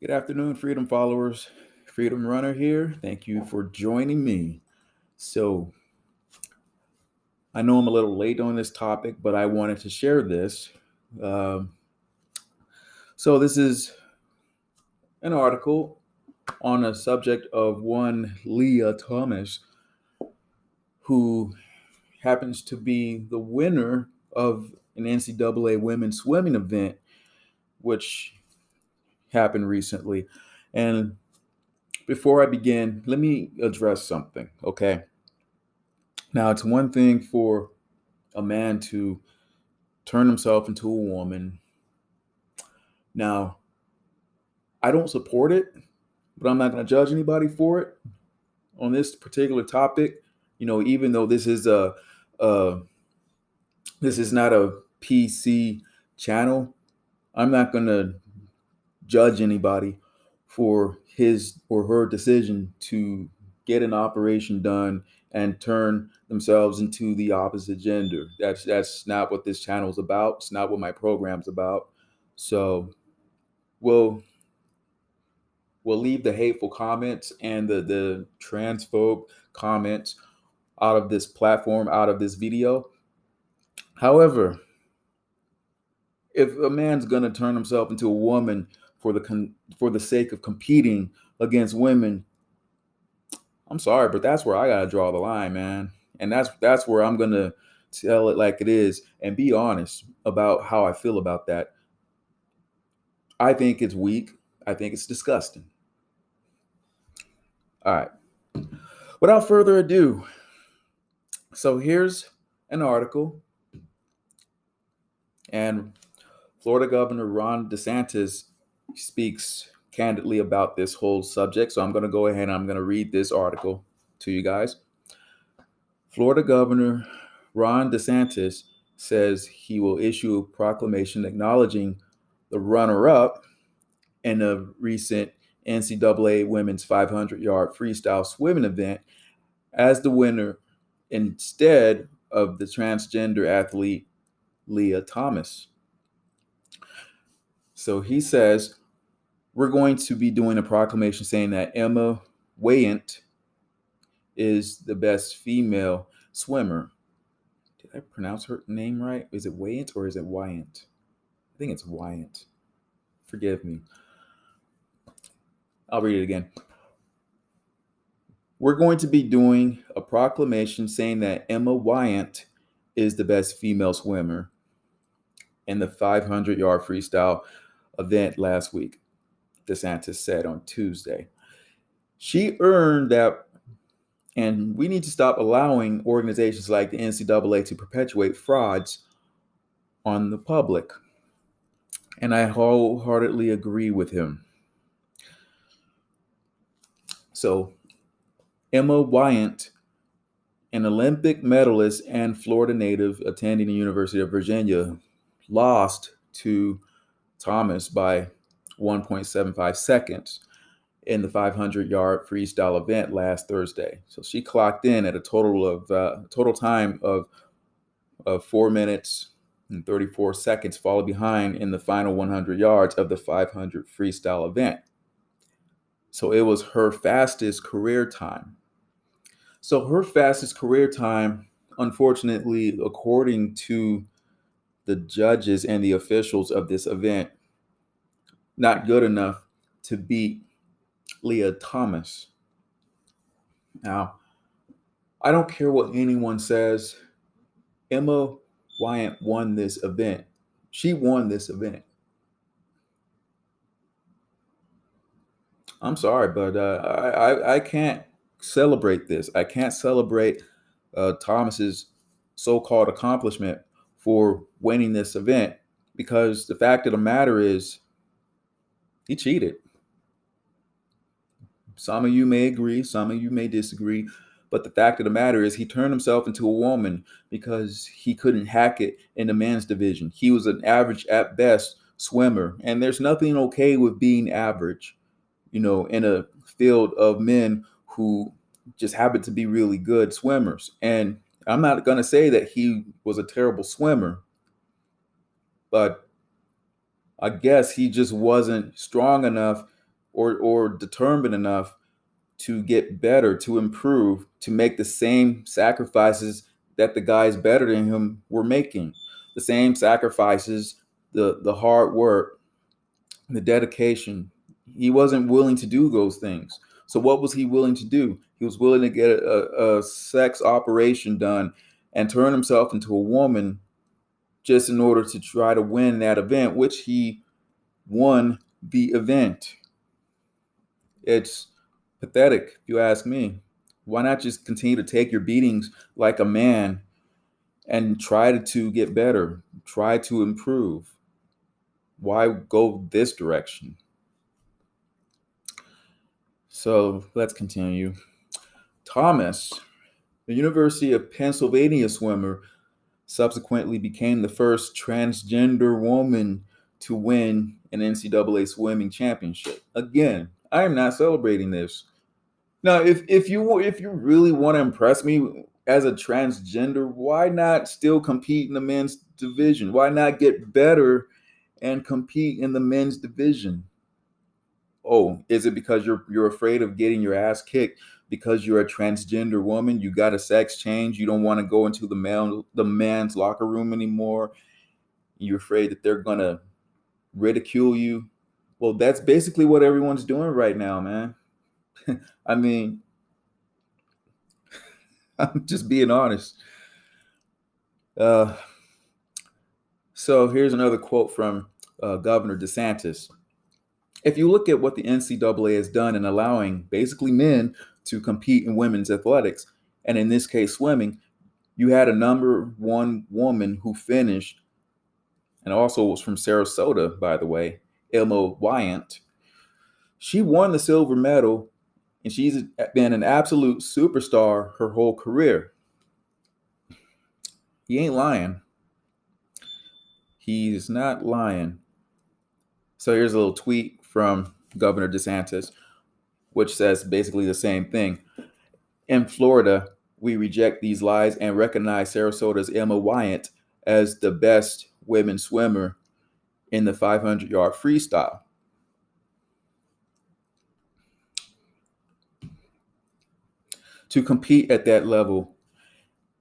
Good afternoon, Freedom followers. Freedom Runner here. Thank you for joining me. So, I know I'm a little late on this topic, but I wanted to share this. Um, this is an article on a subject of one Lia Thomas, who happens to be the winner of an NCAA women's swimming event, which happened recently. And before I begin, let me address something, okay? Now, it's one thing for a man to turn himself into a woman. Now, I don't support it, but I'm not going to judge anybody for it on this particular topic. Even though a this is not a PC channel, I'm not going to judge anybody for his or her decision to get an operation done and turn themselves into the opposite gender. That's not what this channel is about. It's not what my program's about. So we'll we'll leave the hateful comments and the transphobe comments out of this platform, out of this video. However, if a man's gonna turn himself into a woman for the sake of competing against women, I'm sorry, but that's where I gotta draw the line, man. And that's where I'm gonna tell it like it is and be honest about how I feel about that. I think it's weak. I think it's disgusting. All right. Without further ado, so here's an article, and Florida Governor Ron DeSantis speaks candidly about this whole subject. So I'm going to go ahead and I'm going to read this article to you guys. Florida Governor Ron DeSantis says he will issue a proclamation acknowledging the runner-up in a recent NCAA women's 500-yard freestyle swimming event as the winner instead of the transgender athlete Lia Thomas. So he says, we're going to be doing a proclamation saying that Emma Weyant is the best female swimmer. Did I pronounce her name right? Is it Weyant or is it Wyant? I think it's Wyant. Forgive me. I'll read it again. We're going to be doing a proclamation saying that Emma Wyant is the best female swimmer in the 500-yard freestyle event last week, DeSantis said on Tuesday. She earned that, and we need to stop allowing organizations like the NCAA to perpetuate frauds on the public. And I wholeheartedly agree with him. So, Emma Wyant, an Olympic medalist and Florida native attending the University of Virginia, lost to Thomas by 1.75 seconds in the 500-yard freestyle event last Thursday. So she clocked in at a total time of 4 minutes and 34 seconds, falling behind in the final 100 yards of the 500 freestyle event. So it was her fastest career time. So her fastest career time, unfortunately, according to the judges and the officials of this event, not good enough to beat Lia Thomas. Now, I don't care what anyone says. Emma Wyant won this event. She won this event. I'm sorry, but I can't celebrate this. I can't celebrate Thomas's so-called accomplishment for winning this event because the fact of the matter is he cheated. Some of you may agree, some of you may disagree, but the fact of the matter is he turned himself into a woman because he couldn't hack it in the men's division. He was an average at best swimmer, and there's nothing okay with being average, in a field of men who just happen to be really good swimmers. And I'm not going to say that he was a terrible swimmer, but I guess he just wasn't strong enough or determined enough to get better, to improve, to make the same sacrifices that the guys better than him were making. The same sacrifices, the hard work, the dedication. He wasn't willing to do those things. So what was he willing to do? He was willing to get a sex operation done and turn himself into a woman just in order to try to win that event, which he won the event. It's pathetic, if you ask me. Why not just continue to take your beatings like a man and try to get better, try to improve? Why go this direction? So let's continue. Thomas, the University of Pennsylvania swimmer, subsequently became the first transgender woman to win an NCAA swimming championship. Again, I am not celebrating this. Now, if you really want to impress me as a transgender, why not still compete in the men's division? Why not get better and compete in the men's division? Oh, is it because you're afraid of getting your ass kicked because you're a transgender woman? You got a sex change. You don't want to go into the man's locker room anymore. You're afraid that they're gonna ridicule you. Well, that's basically what everyone's doing right now, man. I mean, I'm just being honest. Uh, so here's another quote from Governor DeSantis. If you look at what the NCAA has done in allowing basically men to compete in women's athletics, and in this case, swimming, you had a number one woman who finished, and also was from Sarasota, by the way, Emma Wyant. She won the silver medal, and she's been an absolute superstar her whole career. He ain't lying. He's not lying. So here's a little tweet from Governor DeSantis, which says basically the same thing. In Florida, we reject these lies and recognize Sarasota's Emma Wyant as the best women's swimmer in the 500-yard freestyle. To compete at that level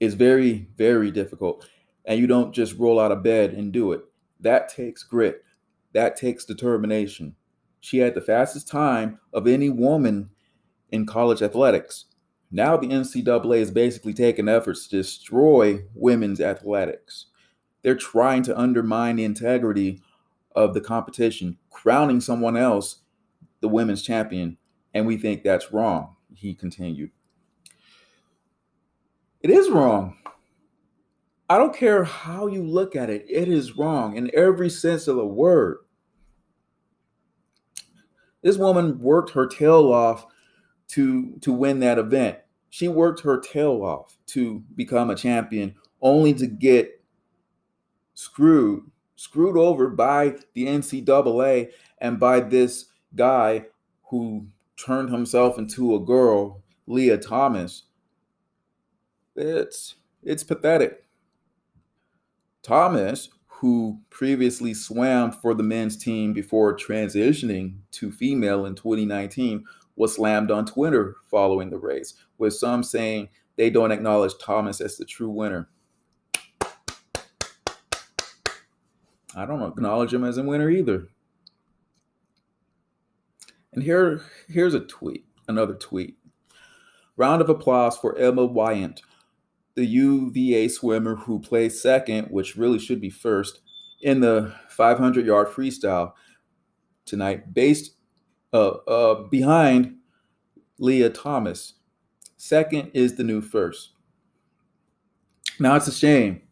is very, very difficult. And you don't just roll out of bed and do it. That takes grit. That takes determination. She had the fastest time of any woman in college athletics. Now the NCAA is basically taking efforts to destroy women's athletics. They're trying to undermine the integrity of the competition, crowning someone else the women's champion, and we think that's wrong, he continued. It is wrong. I don't care how you look at it, it is wrong in every sense of the word. This woman worked her tail off to win that event. She worked her tail off to become a champion, only to get screwed over by the NCAA and by this guy who turned himself into a girl, Lia Thomas. It's pathetic. Thomas, who previously swam for the men's team before transitioning to female in 2019, was slammed on Twitter following the race, with some saying they don't acknowledge Thomas as the true winner. I don't acknowledge him as a winner either. And here's a tweet, another tweet. Round of applause for Emma Wyant, the UVA swimmer who placed second, which really should be first, in the 500-yard freestyle tonight, based behind Lia Thomas. Second is the new first. Now it's a shame.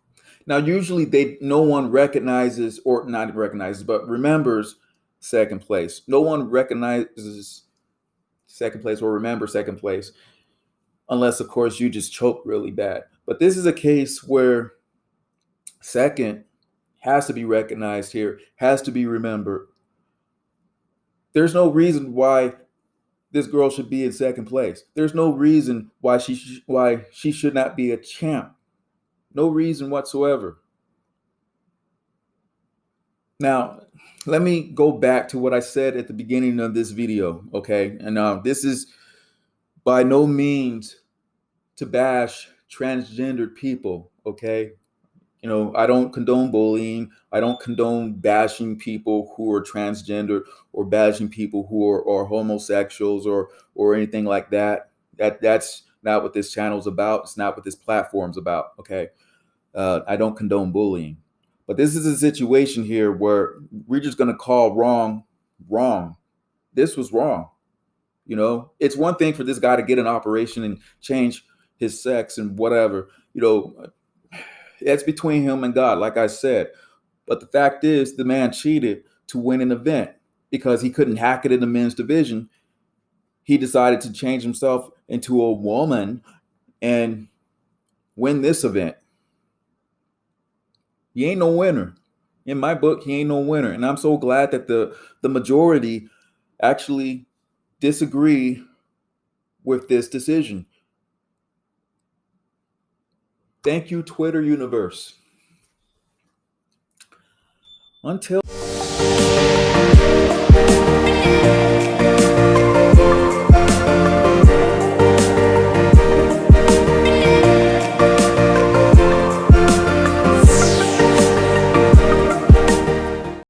Now usually no one recognizes, or not recognizes, but remembers second place. No one recognizes second place or remembers second place, unless of course you just choke really bad. But this is a case where second has to be recognized here, has to be remembered. There's no reason why this girl should be in second place. There's no reason why she should not be a champ. No reason whatsoever. Now, let me go back to what I said at the beginning of this video, okay? And this is by no means to bash transgendered people, okay? You know, I don't condone bullying. I don't condone bashing people who are transgender or bashing people who are homosexuals or anything like that. That's not what this channel's about. It's not what this platform's about. Okay, I don't condone bullying, but this is a situation here where we're just gonna call wrong wrong. This was wrong. You know, it's one thing for this guy to get an operation and change his sex and whatever. You know, that's between him and God, like I said. But the fact is, the man cheated to win an event because he couldn't hack it in the men's division. He decided to change himself into a woman and win this event. He ain't no winner. In my book, he ain't no winner. And I'm so glad that the majority actually disagree with this decision. Thank you, Twitter universe. Until